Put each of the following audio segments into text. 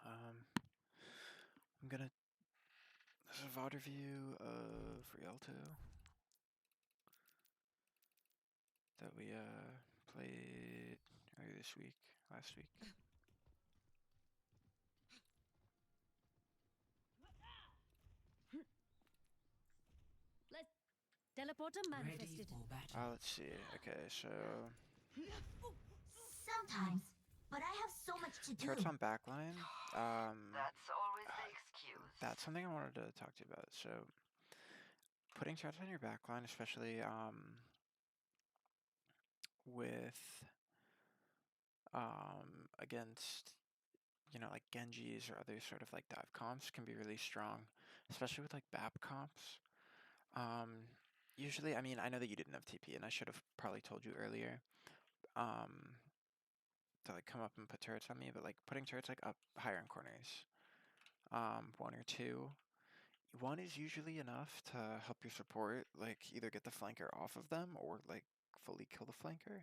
I'm gonna. This is a VOD review of Rialto that we played earlier this week, last week. Teleporter manifested. Let's see. Okay, so Sometimes, but I have so much to do. turrets on backline. That's always the excuse. That's something I wanted to talk to you about. So putting turrets on your backline, especially with against like Genjis or other sort of like dive comps can be really strong, especially with like BAP comps. Usually, I mean, I know that you didn't have TP, and I should have probably told you earlier to like come up and put turrets on me, but like putting turrets like up higher in corners, one or two. One is usually enough to help your support, like either get the flanker off of them or like fully kill the flanker.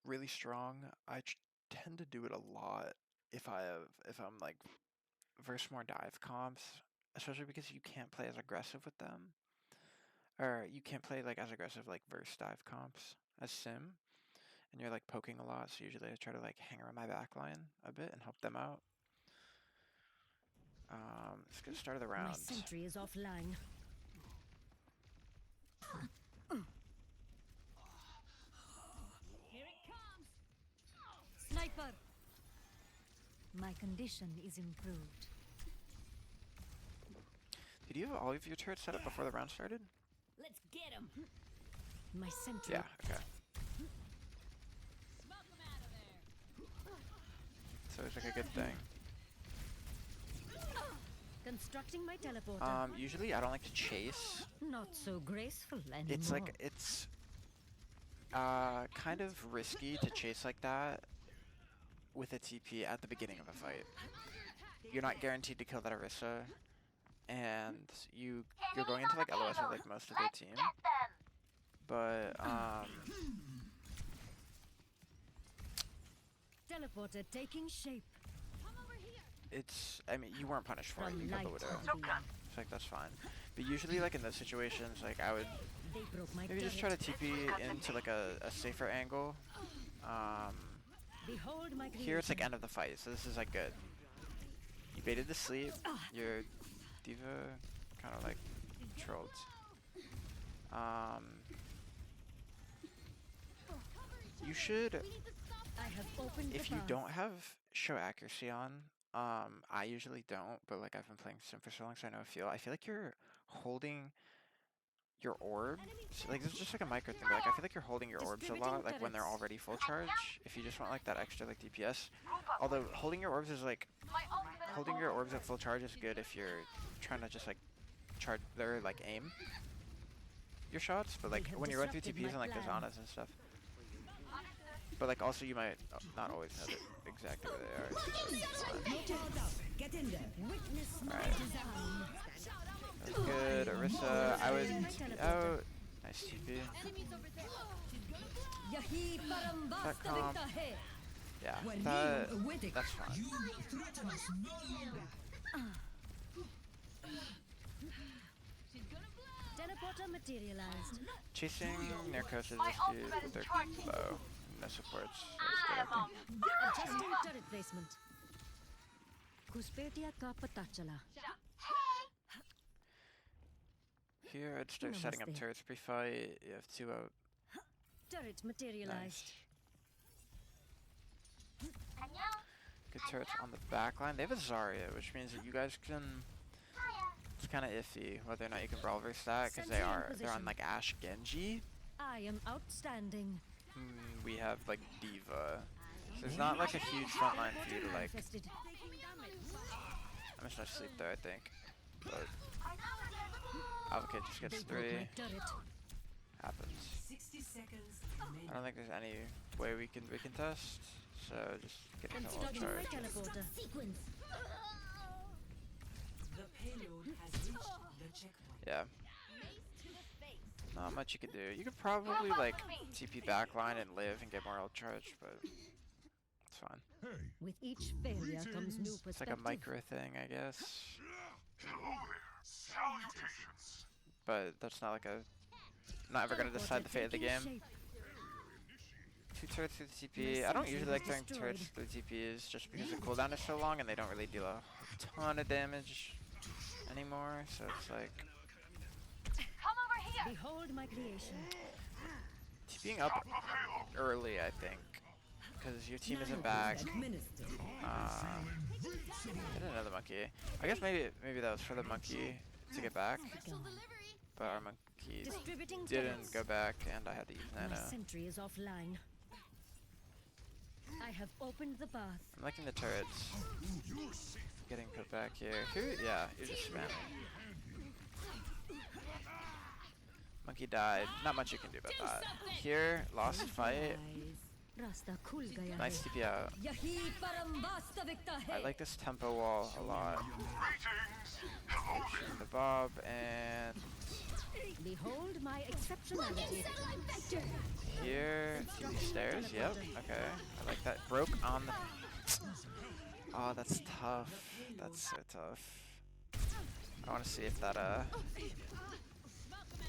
Really strong. I tend to do it a lot if I'm like versus more dive comps, especially because you can't play as aggressive with them. Or you can't play like as aggressive like versus dive comps as Sim, and you're like poking a lot. So usually I try to like hang around my backline a bit and help them out. Let's get started the round. My sentry is offline. Here it comes! Sniper! My condition is improved. Did you have all of your turrets set up before the round started? Let's get him! My sentry. Yeah, okay. Smoke him out of there! So it's like a good thing. Constructing my teleporter. Usually I don't like to chase. Not so graceful anymore. It's like, it's kind of risky to chase like that with a TP at the beginning of a fight. You're not guaranteed to kill that Orisa, and you're going into like LOS with like most of their team. But teleporter taking shape. it's, I mean, you weren't punished for it. You From killed the light Widow. to light. It's like, that's fine. But usually like in those situations, like I would They broke my maybe just try turret. to TP into like a safer angle. Behold my Here it's like creation. end of the fight, so this is like good. You baited the sleep. Your diva kind of like trolled. You should, I have opened if the you path. don't have show accuracy on, I usually don't, but like I've been playing Sim for so long, so I know I feel like you're holding your orbs. Like this is just like a micro thing, but like I feel like you're holding your orbs a lot, like when they're already full charge. If you just want like that extra like DPS. Although holding your orbs is like, holding your orbs at full charge is good if you're trying to just like charge their like aim your shots, but like when you're going through TPs and like the Zanas and stuff. But like also you might not always know exactly where they are. So Get in there. Witness my Alright. design. that's good. Orisa, I would TP out. Nice TP. Yahi That parambasta comp. victahe. Yeah, that's fine. Teleporter materialized. Chasing Narcosis is good with their bow. No supports. That's good, I think. Adjusting turret placement. Kuspetia ka pata chala. Here I'd start setting up Namaste. turrets pre-fight. You have 2 out. Turret materialized. Nice. Good turrets on the back line. They have a Zarya, which means that you guys can. It's kind of iffy whether or not you can brawl versus that, because they're on like Ashe Genji. I am outstanding. We have like Diva. So there's not like a huge frontline for you to like. Manifested. I'm just gonna sleep there, I think. But Avocate just gets They broke 3. my turret. Happens. 60 seconds. I don't think there's any way we can test. So just get into all Constructing my charge. teleporter. Sequence. The payload has reached the checkpoint. Yeah. Not much you could do. You could probably like TP backline and live and get more ult charge, but it's It's fine. With each failure comes new It's like perspective. a micro thing, I guess. Hello there. Salutations. But that's not like a... Not ever gonna decide the fate of the game. Shape. 2 turrets through the TP. I don't usually like throwing turrets through TPs just because the cooldown is so long and they don't really deal a ton of damage anymore. So it's like Behold my creation. TPing up early, I think, because your team isn't back. Get another monkey. I guess maybe that was for the monkey to get back, but our monkey Distributing didn't turrets. go back, and I had to use My nano. sentry is offline. I have opened the bath. I'm liking the turrets getting put back here. Yeah, you're just spamming. Monkey died. Not much you can do about that. Here, lost fight. Rasta kul gaya Nice hai. TP out. Yahi param vastavika hai. I like this tempo wall a lot. Greetings. Hello there. The Bob and Behold my exceptionality. here, TP stairs. Yep. Okay. I like that. Broke on the. Oh, that's tough. That's so tough. I want to see if that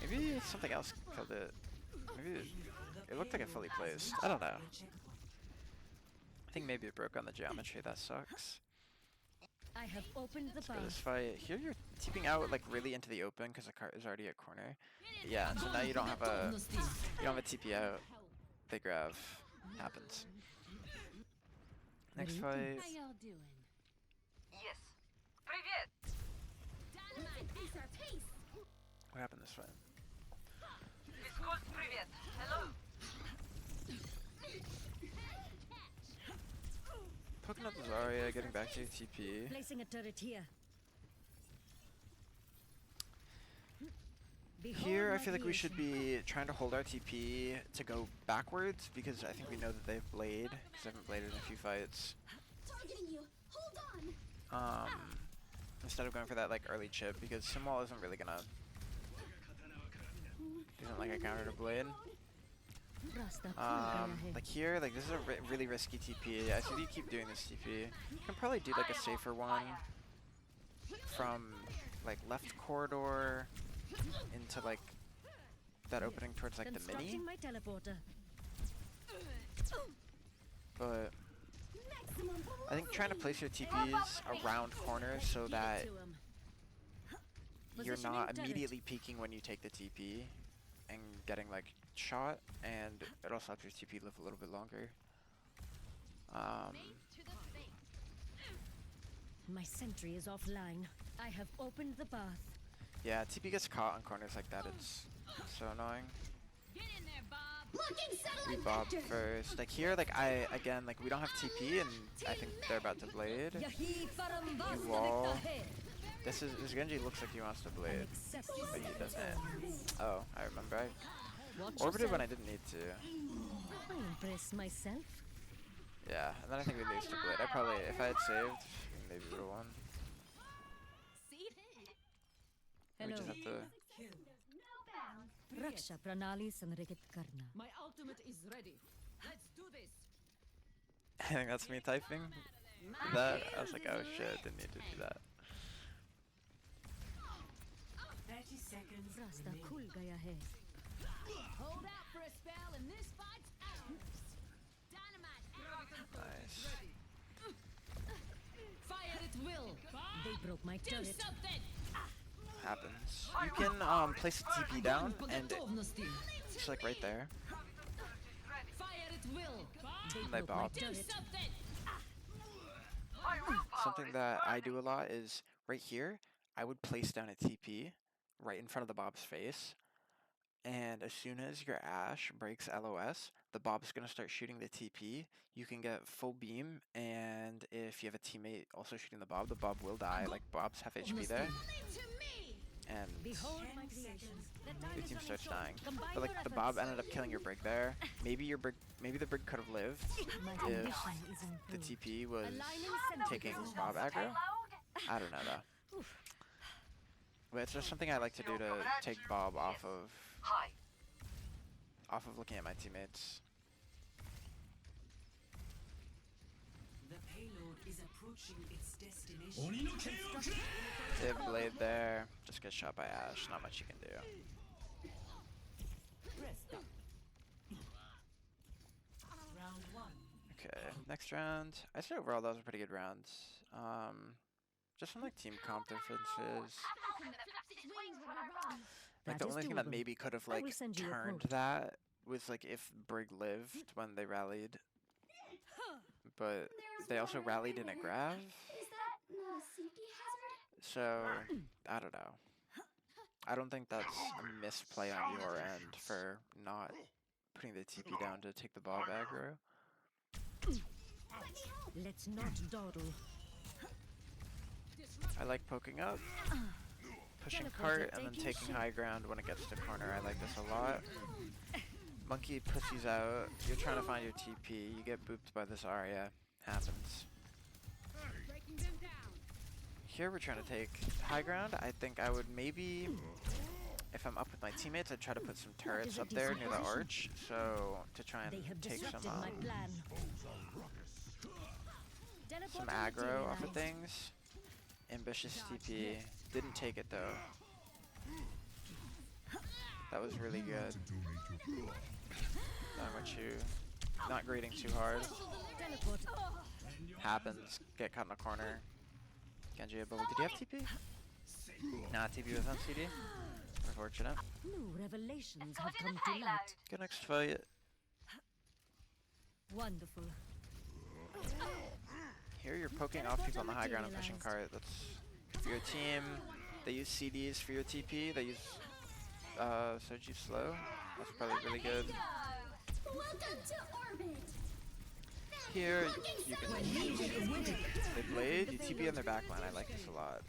maybe something else killed it. Maybe it looked like it fully placed. I don't know. I think maybe it broke on the geometry. That sucks. I have opened the For this bath. fight, here you're TPing out like really into the open because the cart is already at corner. Yeah, so now you don't have a TP out. Big grab happens. Next fight. y'all doing? Yes. Привет. What happened this fight? Физкульт, привет. Hello. Poking up the Zarya, getting back to your TP. Placing a turret here. Behold Here, I my feel like we should creation. be trying to hold our TP to go backwards because I think we know that they've blade because I haven't bladed in a few fights. Targeting you. Hold on. Instead of going for that like early chip because Simwall isn't really gonna isn't like a counter to blade. Rasta kul gaya hai. Like here, like this is a really risky TP. I see that you keep doing this TP. You can probably do like a safer one from like left corridor into like that opening towards like the mini, Constructing my teleporter. but I think trying to place your TPs around corners so that To 'em. you're Positioning not turret. immediately peeking when you take the TP and getting like shot, and it also helps your TP live a little bit longer. My sentry is offline. I have opened the bath. Yeah, TP gets caught on corners like that. It's so annoying. Get in there, Bob. Looking We satellite bob vector. first. Like here, like again, like we don't have TP, and I think they're about to blade. Yahi param You wall. vastavika hai. This Genji looks like he wants to blade, Accept but he doesn't. Oh, I remember. I Watch orbited when I yourself. didn't need to. I impress myself. Yeah, and then I think we lose to blade. I probably, if I had saved, maybe would have won. See? We Hello. just have to. Raksha pranali sanrikit karna. My ultimate is ready. Let's do this. I think that's me typing that. I was like, oh shit, didn't need to do that. 30 seconds Rasta remaining. kul gaya hai. Hold out for a spell, and this fight's ours. Dynamite out. Nice. Fire at will. They broke my Do turret. something. Happens. You can place a TP down, and it's like right there. Fire at will. They And they broke my bob. Do turret. something. Something that I do a lot is right here. I would place down a TP right in front of the Bob's face, and as soon as your Ashe breaks LOS, the Bob's gonna start shooting the TP. You can get full beam, and if you have a teammate also shooting the Bob will die. Like Bob's half HP there, and Behold 10 my creation. seconds. The time your is team running starts short. dying. Combine But like your the Bob efforts. ended up killing your brig there. Maybe the brig could have lived My if condition is the improved. TP was Aligning taking centrifuges. Bob aggro. I don't know though. But it's just something I like to do to take Bob off Hi. of looking at my teammates. is approaching its destination. They have Blade there. Just get shot by Ash. Not much you can do. Round one. Okay, next round. I'd say overall that was a pretty good round. Just some like team comp differences. Like That the is only thing that doable. maybe could have I will like send you a turned quote. that was like if Brig lived when they rallied. But they also rallied in a grav. Is that not a safety hazard? So I don't know. I don't think that's a misplay on your end for not putting the TP down to take the ball aggro. Let's not dawdle. I like poking up, pushing Teleporter cart, and then taking taking shape. high ground when it gets to corner. I like this a lot. Monkey pussies out. You're trying to find your TP. You get booped by this Arya. Happens. Breaking them down. Here we're trying to take high ground. I think I would maybe, if I'm up with my teammates, I'd try to put some turrets a up there decent near the position. arch, so to try and They have take some disrupted my plan. some Teleporter aggro off of materialized. things. Ambitious TP. Didn't take it though. That was really good. Not much you. Not grading too hard. Teleport. Happens. Get caught in a corner. Genji bubble. Did you have TP? Nah, TP was on CD. Unfortunate. New revelations have Escorting come the to light. payload. Good next fight. Wonderful. Here you're poking off people on the high ground and pushing cart. That's for your team. They use CDs for your TP. They use Soju slow. That's probably really good. Welcome to orbit. Here you can they blade, you TP on their backline. I like this a lot.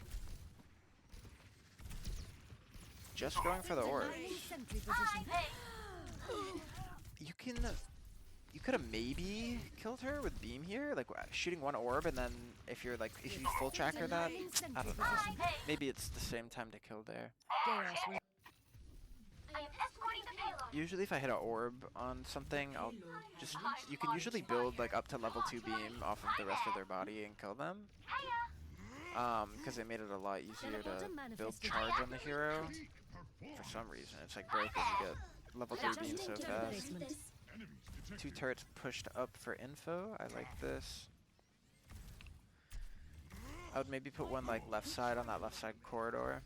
Just going for the orbs. Sentry position. You could have maybe killed her with beam here, like shooting one orb, and then if you full tracker that, I don't know. Maybe it's the same time to kill there. Chaos will I am escorting the payload. Usually if I hit an orb on something, I'll just, you can usually build like up to level 2 beam off of the rest of their body and kill them. Because they made it a lot easier to build charge on the hero. For some reason, it's like broken, you get level 3 beam so fast. 2 turrets pushed up for info, I like this. I would maybe put one like left side on that left side corridor.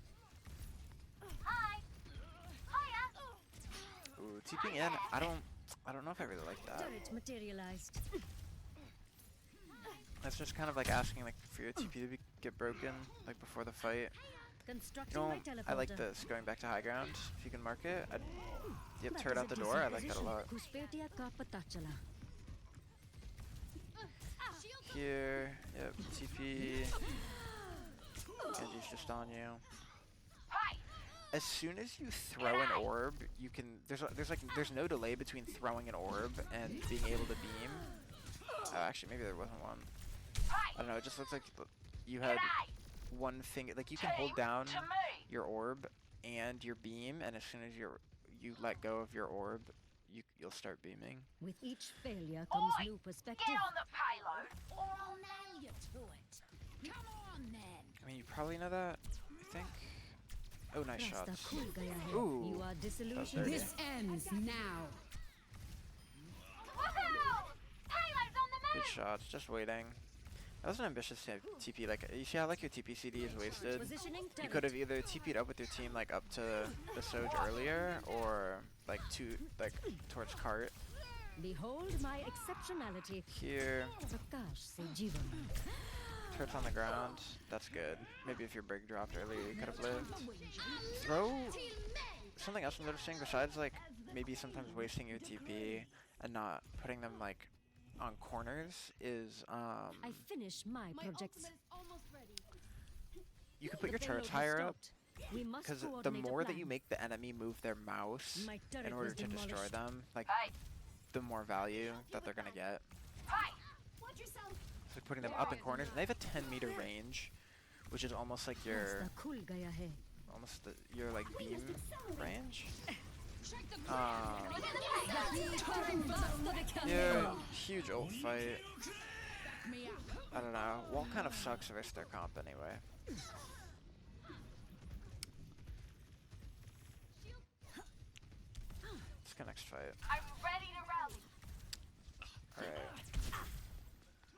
Hi. Hiya. Ooh, TPing in, I don't know if I really like that. turret materialized. That's just kind of like asking like for your TP to get broken like before the fight. You Constructing know, my teleporter. I like this, going back to high ground. If you can mark it, yep, turret out the door, I like that a lot. Cuspetia Carpatachala. Here, yep, TP. Genji's just on you. Hi. As soon as you throw an orb, you can. There's no delay between throwing an orb and being able to beam. Oh, actually, maybe there wasn't one. I don't know. It just looks like you had one finger. Like you can hold down To me. your orb and your beam, and as soon as you let go of your orb, you'll start beaming. With each failure comes Oi, new perspective. Get on the payload. Or I'll nail you to it. Come on then. I mean, you probably know that. I think. Oh, nice Rasta shots. Kulgaya. Ooh, You are dirty. disillusioned. This ends now. Woohoo! Payload's on the Good move. shots. Just waiting. That was an ambitious TP. Like you see how like your TP CD is wasted. Positioning You turret. could have either TP'd up with your team like up to the Soj earlier, or like towards cart. Behold my exceptionality. Here, Prakash se jivan. turret's on the ground. That's good. Maybe if your brig dropped earlier, you could have lived. Throw something else I'm noticing besides like maybe sometimes wasting your TP and not putting them like on corners is I finish my My projects. ultimate is almost ready. you could put The your turrets payload has higher up. stopped. We must Because the coordinate a more that plan. you make the enemy move their mouse My turret in order was to destroy demolished. them, like Hey. the more value that they're gonna get. Hi. Watch yourself. So putting them up in corners, and they have a 10-meter range, which is almost like your Rasta Kulgaya hai. your like beam range. Turning fast for the kill. Yeah, huge ult fight. me up. I don't know. Wall kind of sucks versus their comp anyway. Let's go next fight. I'm ready to rally. Alright.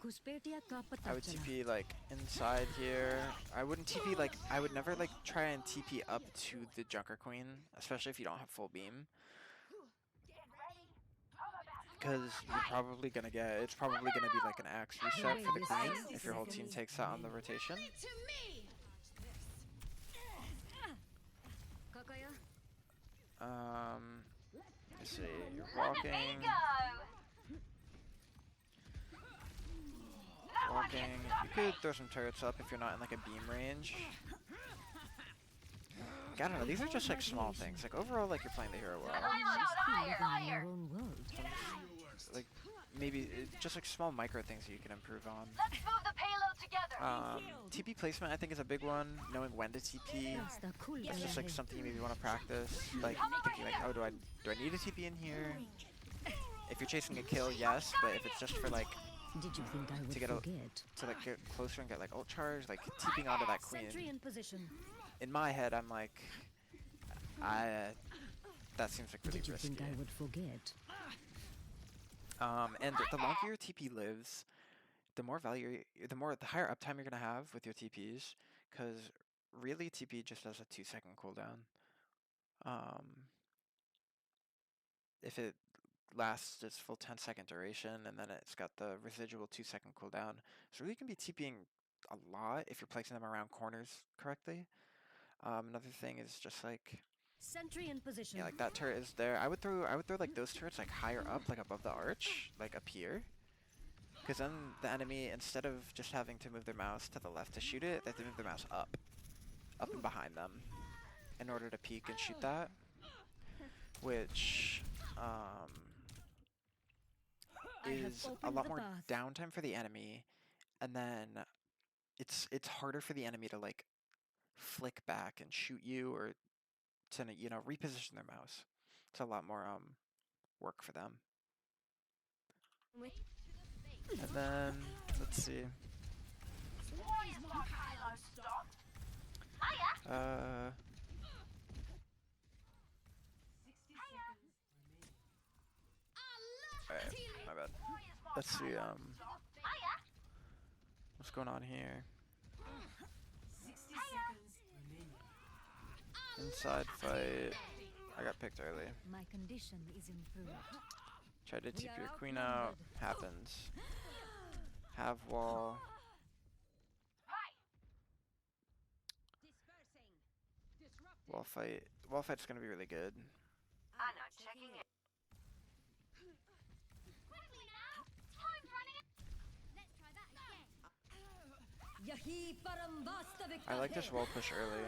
घुसपैठिया का पता I would चला। TP like inside here. I wouldn't TP like, I would never like try and TP up to the Junker Queen, especially if you don't have full beam. Because you're probably gonna get, it's probably gonna be like an axe reset for the Queen if your whole team takes that on the rotation. To me. काकाया, Let's see, you're walking, you could throw some turrets up if you're not in like a beam range. Like, I don't know, these are just like small things. Like overall, like you're playing the hero well. you live in your own world. Like maybe just like small micro things that you can improve on. Let's move the payload together. TP placement I think is a big one. Knowing when to TP. रास्ता खुल It's गया just like है। something you maybe want to practice. Like thinking like, oh, do I need a TP in here? If you're chasing a kill, yes, but if it's just for like Did you think I would to get a, forget? to like get closer and get like ult charge, like TPing onto that queen. Sentry in position. In my head, I'm like, that seems like really Did you risky. think I would forget? And the longer your TP lives, the more value, the higher uptime you're gonna have with your TPs, because really TP just has a 2-second cooldown. If it lasts its full 10-second duration, and then it's got the residual 2-second cooldown, so really you can be TPing a lot if you're placing them around corners correctly. Another thing is just like, Sentry in position. yeah, like that turret is there. I would throw like those turrets like higher up, like above the arch, like up here. Because then the enemy, instead of just having to move their mouse to the left to shoot it, they have to move their mouse up and behind them, in order to peek and shoot that. Which is a lot more downtime for the enemy, and then it's harder for the enemy to like flick back and shoot you, or to reposition their mouse. It's a lot more work for them. And then let's see. Alright, my bad. Let's see, what's going on here? Inside fight. I got picked early. My condition is improved. Tried to TP your queen out. Happens. Have wall. Wall fight. Wall fight's gonna be really good. I'm not checking it. यही परम वास्तविकता I like है। this wall push early.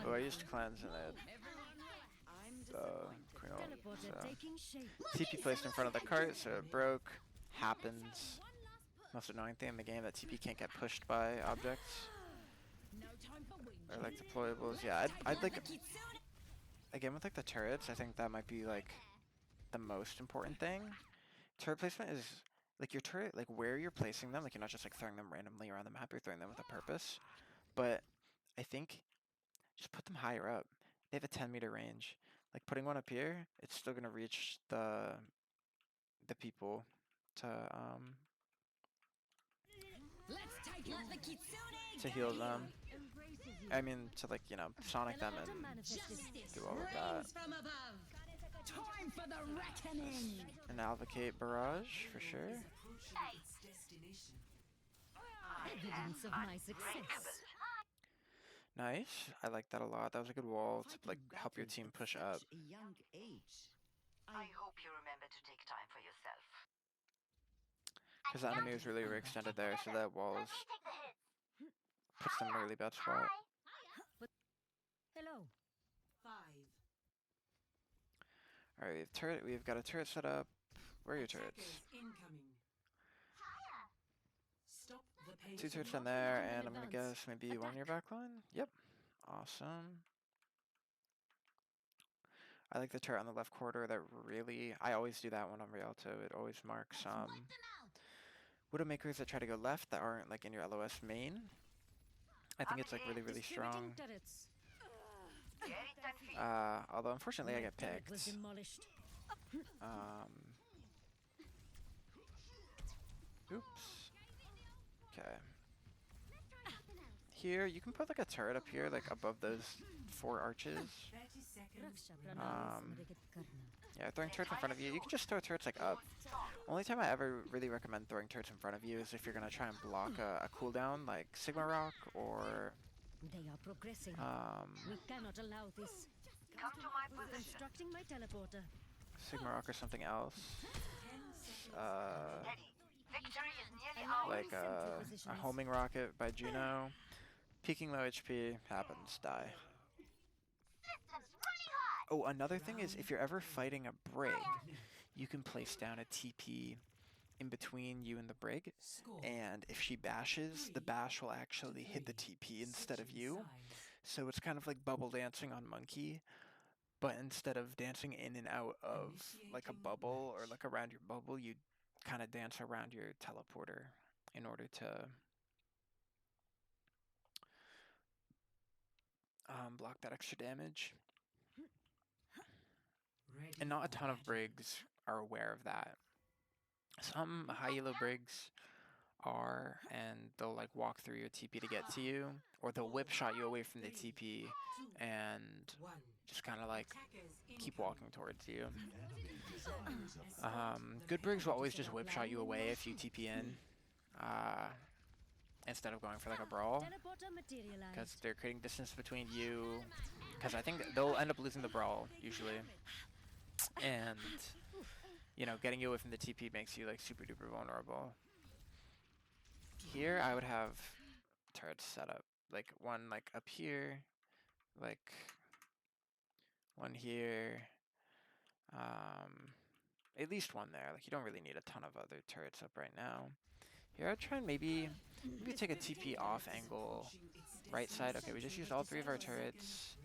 Oh, I used cleanse and it. Queen ult, Teleporter so. taking shape. TP placed in front of the cart, so it broke. Happens. Most annoying thing in the game that TP can't get pushed by objects. Or like deployables. Yeah, I'd like, again with like the turrets, I think that might be like the most important thing. Turret placement is like your turret, like where you're placing them, like you're not just like throwing them randomly around the map, you're throwing them with a purpose. But I think just put them higher up. They have a 10-meter range. Like putting one up here, it's still gonna reach the people to heal them. I mean, to like, sonic them and do all of that. Time for the reckoning. And advocate barrage for sure. Evidence of my success. Nice. I like that a lot. That was a good wall to like help your team push up. I hope you remember to take time for yourself. Because the enemy was really overextended there, so that wall puts them in a really bad spot. Hello. Alright, we've got a turret set up. Where are your turrets? 2 turrets in there, and I'm gonna guess maybe one in your backline? Yep. Awesome. I like the turret on the left quarter that really, I always do that one on Rialto. It always marks Widowmakers that try to go left that aren't like in your LOS main. I think it's like really strong. Distributing turrets. Get it and feed. Although unfortunately I My get turret was picked. demolished. Oops. Okay. Here, you can put like a turret up here, like above those 4 arches. Yeah, throwing turrets in front of you. You can just throw turrets like up. Only time I ever really recommend throwing turrets in front of you is if you're gonna try and block a cooldown like Sigma Rock or They are progressing. We cannot allow this. Come to my position. Constructing my teleporter. Sigma Rock or something else. Steady. Victory is nearly ours. Like a homing rocket by Juno. Peaking low HP, happens, die. Systems running hot. Oh, another thing is if you're ever fighting a brig, you can place down a TP in between you and the brig, and if she bashes, the bash will actually hit the TP instead of you. So it's kind of like bubble dancing on Monkey, but instead of dancing in and out of like a bubble or like around your bubble, you kind of dance around your teleporter in order to block that extra damage. And not a ton of brigs are aware of that. Some high elo brigs are, and they'll like walk through your TP to get to you, or they'll whip shot you away from the TP and just kind of like keep walking towards you. Good brigs will always just whip shot you away if you TP in, instead of going for like a brawl, Teleporter materialized. because they're creating distance between you. Because I think they'll end up losing the brawl usually, and you know, getting you away from the TP makes you like super duper vulnerable. Here I would have turrets set up, like one like up here, like one here, at least one there. Like you don't really need a ton of other turrets up right now. Here I'd try and maybe take a TP off angle, right side. Okay, we just used all 3 of our turrets.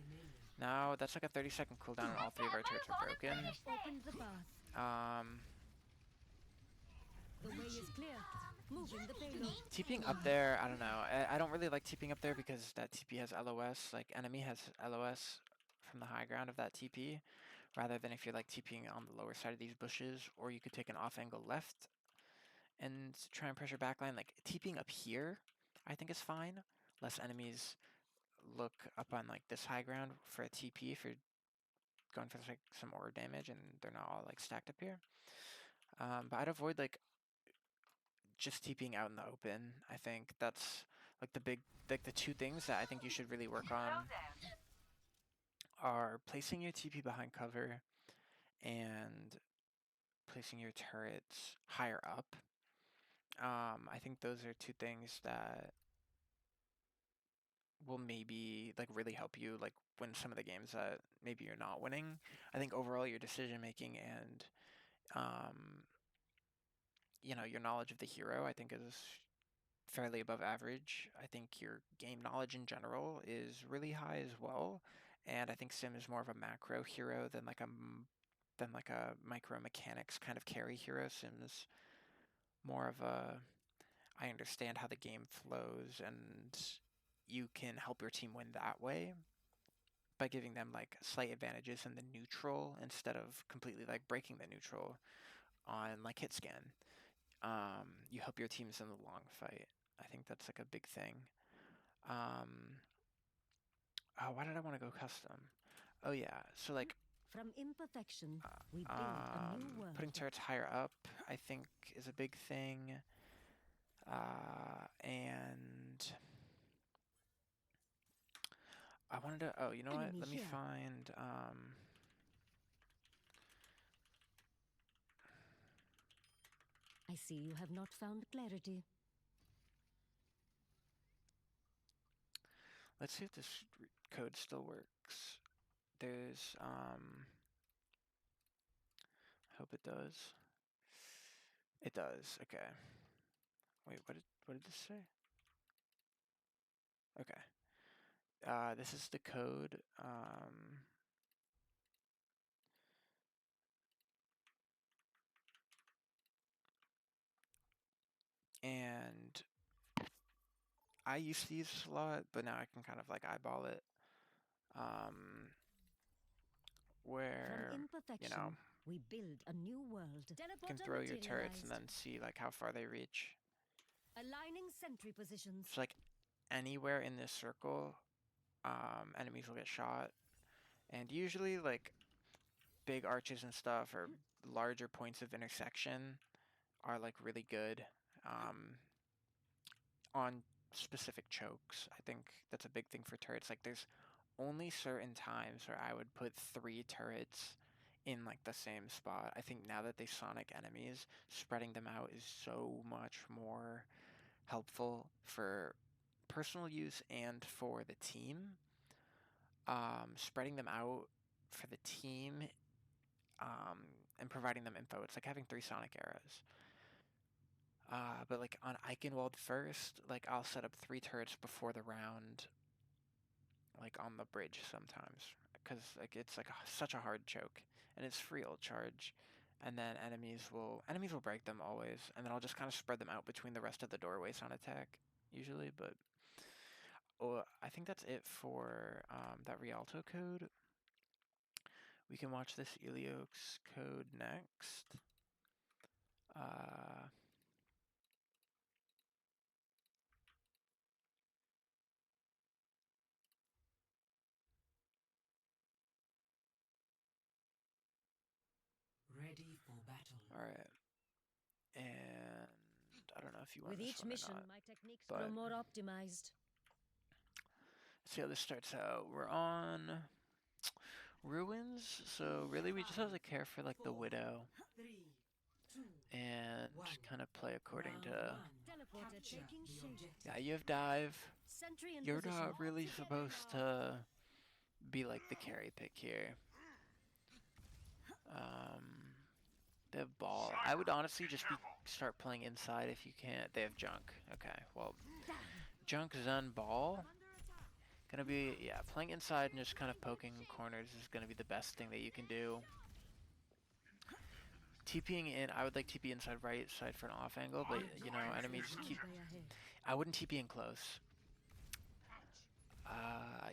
Now that's like a 30-second cooldown and all 3 of our turrets are broken. Open the path. The way is clear. Moving the payload. TPing up there, I don't know. I don't really like TPing up there because that TP has LOS. Like enemy has LOS from the high ground of that TP, rather than if you're like TPing on the lower side of these bushes, or you could take an off angle left and try and pressure backline. Like TPing up here, I think is fine. Less enemies look up on like this high ground for a TP if you're going for like some aura damage and they're not all like stacked up here. But I'd avoid like just TPing out in the open. I think that's like the 2 things that I think you should really work on are placing your TP behind cover and placing your turrets higher up. I think those are 2 things that will maybe like really help you like win some of the games that maybe you're not winning. I think overall your decision making and you know, your knowledge of the hero I think is fairly above average. I think your game knowledge in general is really high as well, and I think Sim is more of a macro hero than like a micro mechanics kind of carry hero. Sim's more of a I understand how the game flows, and you can help your team win that way by giving them like slight advantages in the neutral instead of completely like breaking the neutral on like hit scan. You help your teams in the long fight. I think that's like a big thing. Oh, why did I want to go custom? Oh yeah, so like From imperfection, we build a new world. putting turrets higher up, I think, is a big thing. And I wanted to. Oh, you know what? Enemy Let me here. find. I see you have not found clarity. Let's see if this code still works. There's. Hope it does. It does. Okay. Wait, what did this say? Okay. This is the code. I used to use this a lot, but now I can kind of like eyeball it. Um, where, From you imperfection, know, we build a new world. you can Teleporter throw your turrets and materialized. then see like how far they reach. Aligning sentry positions. So like anywhere in this circle, enemies will get shot. And usually like big arches and stuff or larger points of intersection are like really good on specific chokes. I think that's a big thing for turrets. Like there's only certain times where I would put 3 turrets in like the same spot. I think now that they sonic enemies, spreading them out is so much more helpful for personal use and for the team. Spreading them out for the team and providing them info. It's like having 3 sonic arrows. But like on Eichenwald first, like I'll set up 3 turrets before the round, like on the bridge sometimes, because like it's like such a hard choke, and it's free ult charge, and then enemies will break them always, and then I'll just kind of spread them out between the rest of the doorways on attack usually. But I think that's it for that Rialto code. We can watch this Ilios code next. Ready for battle. All right, and I don't know if you want With this each one mission, or not. my techniques but- grow more optimized. Let's see how this starts out. We're on ruins, so really we just have to care for like the widow 3, 2, and One. kind of play according round to. one. Teleporter Capture taking the shape. objective. Yeah, you have dive. Sentry in You're position. not really supposed to be like the carry pick here. They have ball. I would honestly just start playing inside if you can't. They have junk. Okay, well, junk, Zen, ball. Gonna be, yeah, playing inside and just kind of poking corners is gonna be the best thing that you can do. TPing in, I would like TP inside right side for an off angle, but you know, enemies keep. I wouldn't TP in close.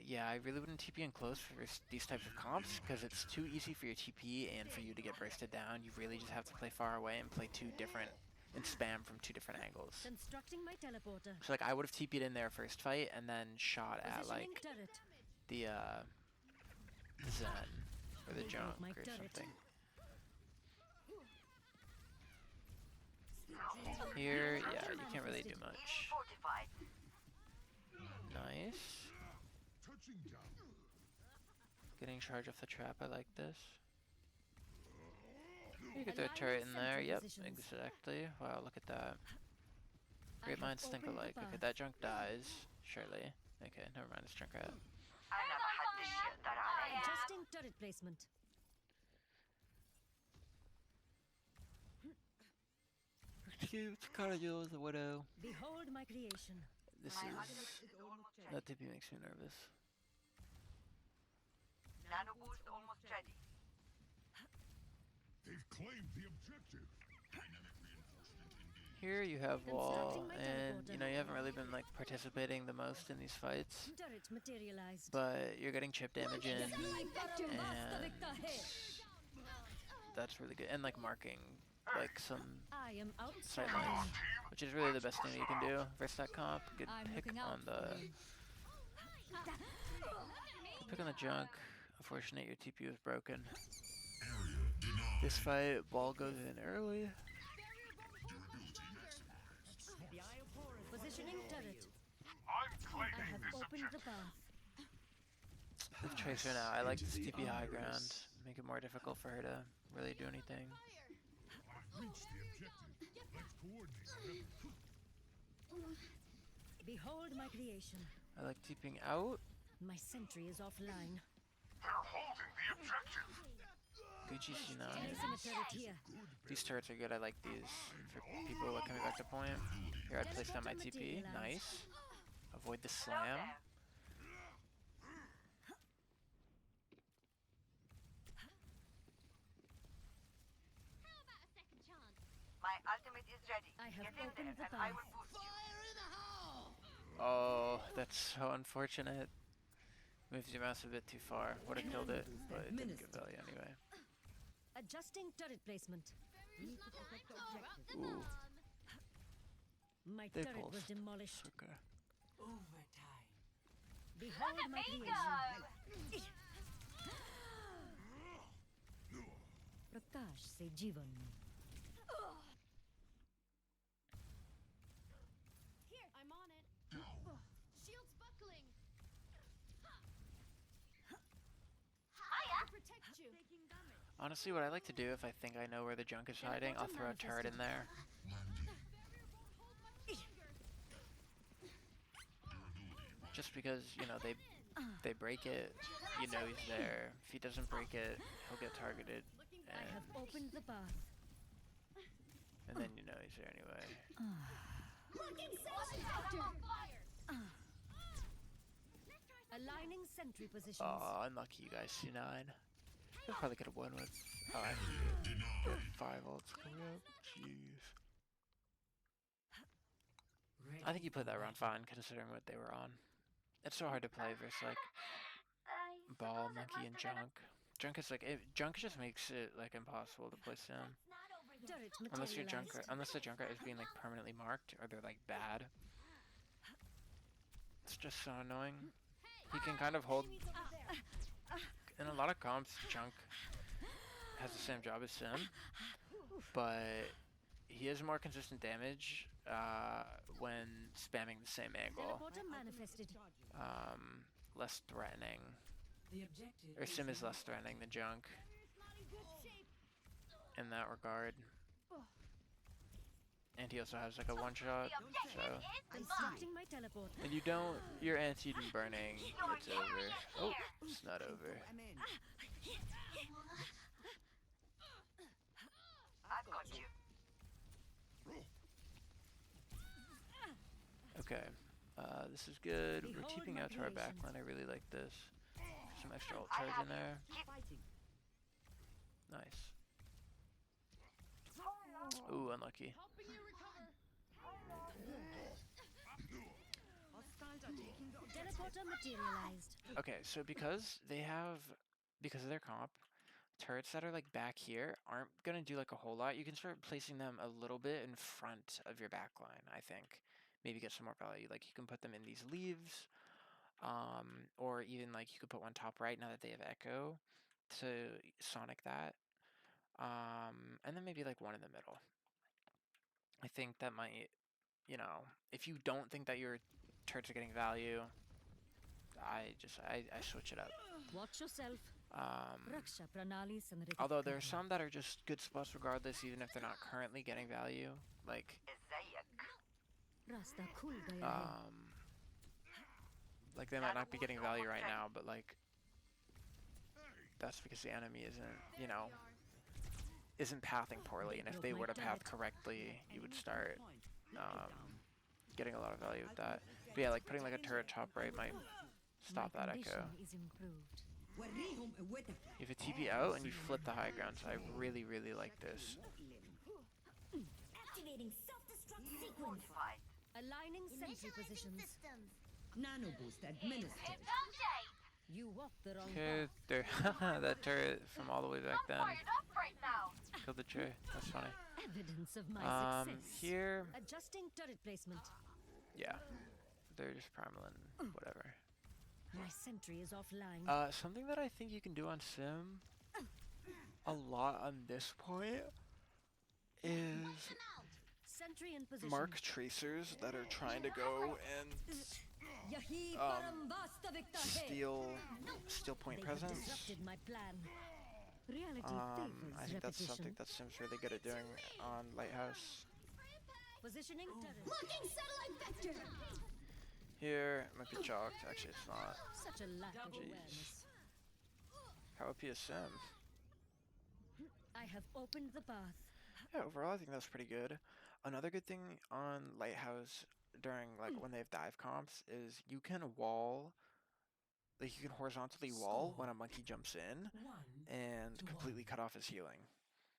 Yeah, I really wouldn't TP in close for these types of comps because it's too easy for your TP and for you to get bursted down. You really just have to play far away and play and spam from 2 different angles. Constructing my teleporter. So like I would have TP'd in there first fight and then shot at Positioning like turret. the Zen or the junk my or turret. something. Here, yeah, you can't really do much. Nearly fortified. Nice. Getting charge off the trap, I like this. You could throw a turret in there, yep, exactly. Wow, look at that. Great minds think alike. Okay, that junk dies, surely. Okay, never mind, it's junk rat. I never had this shit that I Adjusting turret placement. Cute, Cardio is a widow. Behold my creation. This is... That TP makes me nervous. Nano boost almost ready. They've claimed the objective. Here you have wall, Constructing my and teleporter. you know, you haven't really been like participating the most in these fights. Turret materialized. But you're getting chip damage in, and that's really good. And like marking like some I am sight outside. lines, which is really the best thing that you can do versus that comp. Good I'm pick looking out on the good pick on the junk. Unfortunate your TP was broken. This fight, ball goes in early. Positioning turret. I'm I claiming have this opened the objective. path. With Tracer now, I like this TP high ground. Make it more difficult for her to really do anything. I've reached the objective. Let's coordinate our efforts. Behold my creation. I like TPing out. My sentry is offline. They're holding the objective. Gucci C9. Placing a turret here. These turrets are good. I like these for people like coming back to point. Here, I placed down my TP. Nice. Avoid the slam. My ultimate is ready. I have Get in opened there the and I path. will boost you. Oh, that's so unfortunate. Moves your mouse a bit too far. Would have killed it, but it didn't give value anyway. Adjusting turret placement. Ooh, My they turret was pulsed. demolished. Okay. Overtime. Behold Look at my me creation. go! Prakash se jivan mein. Here, I'm on it. Shield's buckling. Hiya! Protect you. Taking damage. Honestly, what I like to do if I think I know where the junk is hiding, I'll throw a turret in there. Just because, you know, they break it, you know he's there. If he doesn't break it, he'll get targeted, I have opened the bath. and then you know he's there anyway. Aligning sentry positions. Oh, unlucky you guys, C9. You probably could have won with. Oh, I did. 5 ults coming up. Jeez. I think you played that round fine, considering what they were on. It's so hard to play versus like Ball, Monkey, and Junk. Junk is like Junk just makes it like impossible to play Sim. Turret Unless your materialized. unless the Junker is being like permanently marked or they're like bad. It's just so annoying. He can kind of hold. In a lot of comps, Junk has the same job as Sim, but he has more consistent damage when spamming the same angle. Teleporter manifested. Less threatening. The objective Or Sim is less threatening than Junk in that regard. And he also has like a one-shot, so... Constructing my teleport. And you don't... Your anti burning, it's over. Oh, it's not over. I've got you. Okay. This is good. We're keeping out to our backline. I really like this. Some extra ult charge in there. Nice. Ooh, unlucky. Helping you recover. Teleporter materialized. Okay, so because of their comp, turrets that are like back here aren't gonna do like a whole lot. You can start placing them a little bit in front of your backline, I think. Maybe get some more value. Like you can put them in these leaves, or even like you could put one top right now that they have echo to sonic that. And then maybe like one in the middle. I think that might, you know, if you don't think that your turrets are getting value, I switch it up. Watch yourself. Raksha pranali sanrita Although there are karna. some that are just good spots regardless, even if they're not currently getting value. Like, ازيك؟ Rasta khul gaya hai. like they might not be getting value right now, but like, that's because the enemy isn't, you know, isn't pathing poorly. And if they were to path correctly, you would start getting a lot of value with that. But yeah, like putting like a turret top right might stop My that condition echo. is improved. You have a TP out and you flip the high ground, so I really, really like this. Activating self-destruct sequence. Fight. Aligning sentry Initializing positions. systems. Nano boost administered. It's update. You walked the wrong Okay, path. there. That turret from all the way back then Fired up right now. killed the turret. That's funny. Evidence of my success. Here, Adjusting turret placement. yeah, they're just primaling, whatever. My sentry is offline. Something that I think you can do on Sim a lot on this point is Sentry in position. mark tracers that are trying to go and Yahi um, param vasta victa hai. steal point They have presence. disrupted my plan. Reality favors I think that's something repetition. that Sim's really good at doing on Lighthouse. Positioning turret. Locking satellite vector. Here, it might be chalked. Actually, it's not. Such a lack of Jeez. awareness. How OP is Sim? I have opened the bath. Yeah, overall, I think that's pretty good. Another good thing on Lighthouse during like when they have dive comps is you can wall, like you can horizontally wall when a monkey jumps in and completely cut off his healing.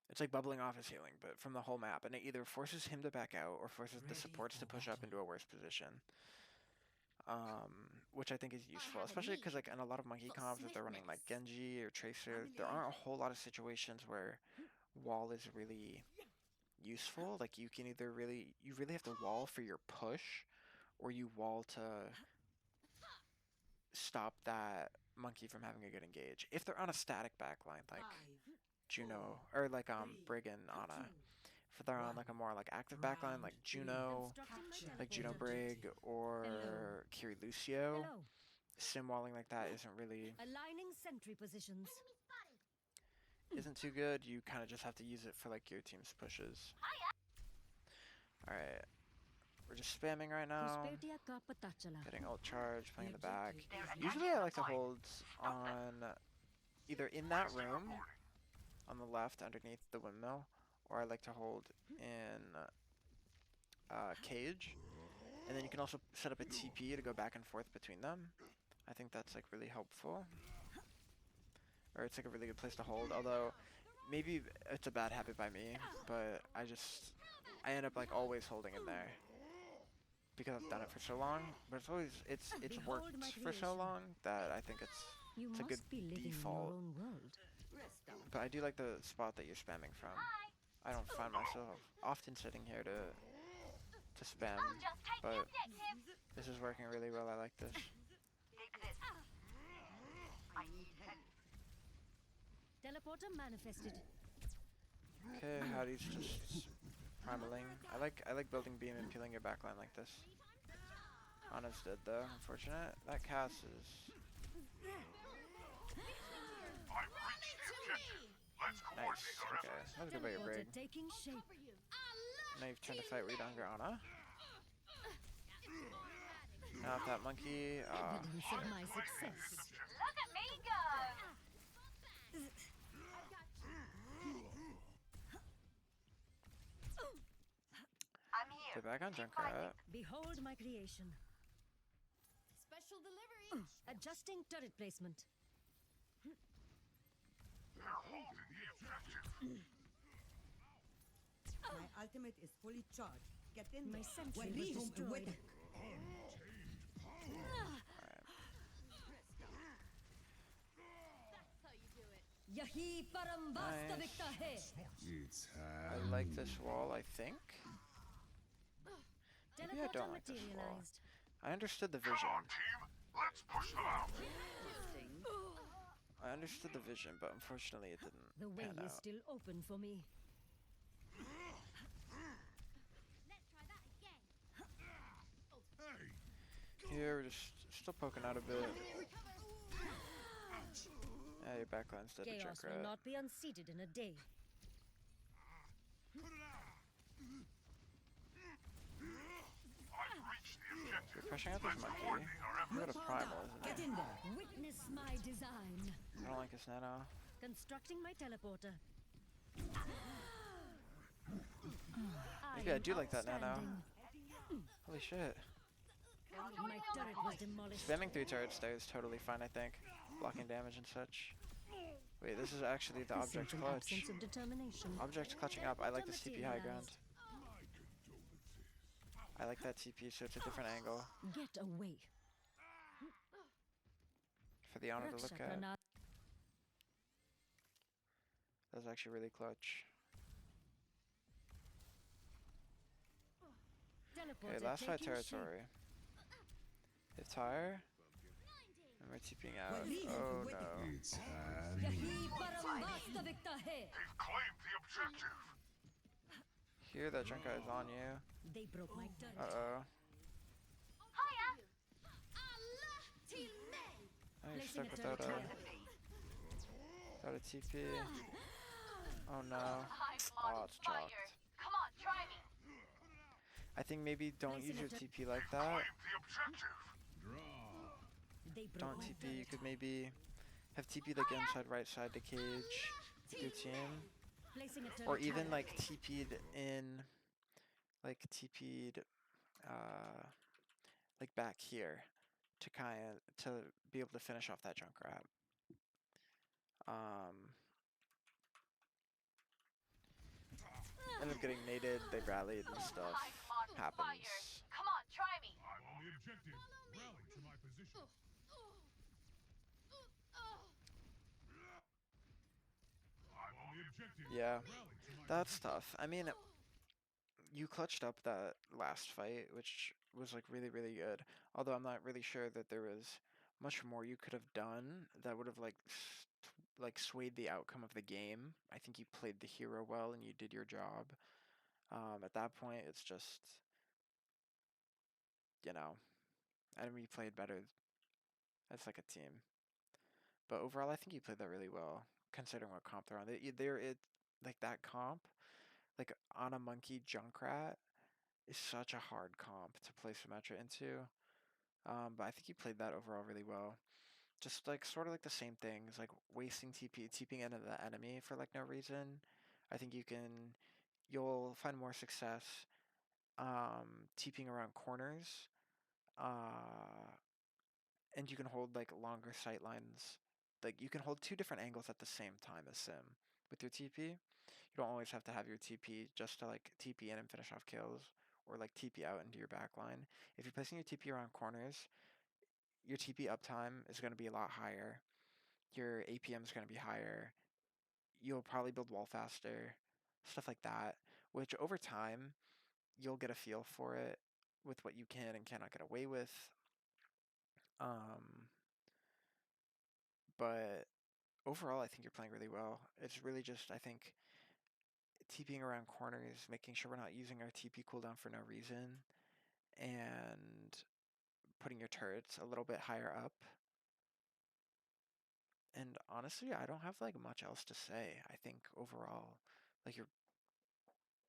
It's like bubbling off his healing, but from the whole map, and it either forces him to back out or forces the supports to push up into a worse position. which I think is useful, especially because like in a lot of monkey comps, if they're running like Genji or Tracer, there aren't a whole lot of situations where wall is really useful. Like you can either you really have to wall for your push, or you wall to stop that monkey from having a good engage. If they're on a static backline, like 5, Juno, or like Brig and Ana. 2, If they're on like a more like active backline, like Juno, capture like Juno the Brig objective. or Kiri Lucio, Hello. sim walling like that isn't really Aligning sentry positions. isn't too good. You kind of just have to use it for like your team's pushes. All right, we're just spamming right now. Prospertia ka patachala. Getting ult charge, playing in the back. objective is Usually I like to hold on either in that room on the left underneath the windmill, or I like to hold in cage. And then you can also set up a TP to go back and forth between them. I think that's like really helpful. Or it's like a really good place to hold, although maybe it's a bad habit by me, but I end up like always holding in there. Because I've done it for so long, but it's Behold worked my for so creation. long that I think You it's a must good be living default. in your own world. Rest up. But I do like the spot that you're spamming from. I don't find myself often sitting here to spam, Just take the but objective. this is working really well. I like this. Take this. I need help. Teleporter manifested. Okay, Howdy's just primaling. I like building beam and peeling your backline like this. Ana's dead though, unfortunate. That Cass is I've reached the objective. Let's nice. coordinate our Okay, efforts. that was a good by your Teleporter Brig. taking shape. Now you've turned to fight read on your Ana. Now if that monkey, Evidence of my success. Look at me go. I'm here. get back on Junkrat. Behold my creation. Special delivery. Adjusting turret placement. They're holding the objective. My ultimate is fully charged. Get in My there. sentry was وريهم destroyed. قوتك. That's how you do it. Yahi parambasta Nice. viktahe. It's I like this wall, I think. Maybe I Teleporter don't like this wall. materialized. I understood the Come vision. on, team. Let's push them out. I understood the vision, but unfortunately it didn't The way pan is out. still open for me. Let's try that again. Hey, Here, we're just still poking out a bit. Yeah, your backline's dead to Chaos will Junkrat. not be unseated in a day. put it out. I've reached the objective. You're pushing out this Let's monkey. coordinate our efforts. You got a primal, isn't Get it? in there. Witness my design. I don't like this nano. Constructing my teleporter. Maybe I do like that nano. outstanding. Holy shit. My turret was demolished. Spamming 3 turrets there is totally fine, I think. Blocking damage and such. Wait, this is actually the This object is an clutch. absence of determination. Object clutching up. I like this TP high ground. Materialized. I like that TP, so it's a different angle Get away. for the honor to look at. Rakshakana. That was actually really clutch. Okay, Teleporter last fight taking shape. territory. Hit tire. And we're TPing out. Oh no. It's Yahi parambasta viktahe. They've claimed the objective. Here, that Junkrat is on you. They broke my turret. Uh-oh. Hiya. Oh, you're Placing stuck a turret without here. a TP. Oh no. I'm Oh, on it's fire. chalked. Come on, try me. I think maybe don't use your Placing a TP like that. Claim the objective. They broke Don't my TP. You turret. could maybe have TP like inside right side to cage with your team. Placing a turret Or even here. like TP'd in, like TP'd, like back here to be able to finish off that Junkrat. End up getting naded, they rallied and stuff. I'm on fire. Happens. Come on, try me. I'm on the objective. Rally to my position. I'm on the objective. Yeah, Rally to my that's position. tough. I mean, you clutched up that last fight, which was like really, really good. Although I'm not really sure that there was much more you could have done that would have like swayed the outcome of the game. I think you played the hero well and you did your job. At that point, it's just, you know, enemy played better as like a team. But overall, I think you played that really well, considering what comp they're on. Like that comp, like on a monkey Junkrat is such a hard comp to play Symmetra into. But I think you played that overall really well. Just like sort of like the same things, like wasting TP, TPing into the enemy for like no reason. I think you'll find more success TPing around corners. Uh, and you can hold like longer sight lines. Like you can hold two different angles at the same time as Sim with your TP. You don't always have to have your TP just to like TP in and finish off kills or like TP out into your back line. If you're placing your TP around corners, your TP uptime is going to be a lot higher. Your APM is going to be higher. You'll probably build wall faster, stuff like that, which over time you'll get a feel for it with what you can and cannot get away with. Um, but overall, I think you're playing really well. It's really just, I think, TPing around corners, making sure we're not using our TP cooldown for no reason, and putting your turrets a little bit higher up. And honestly, I don't have like much else to say. I think overall, like you're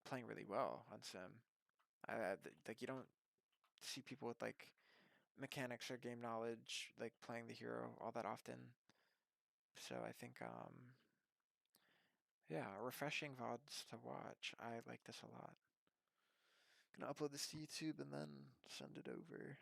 playing really well on Sim. Like you don't see people with like mechanics or game knowledge like playing the hero all that often. So I think yeah, refreshing VODs to watch. I like this a lot. Gonna upload this to YouTube and then send it over.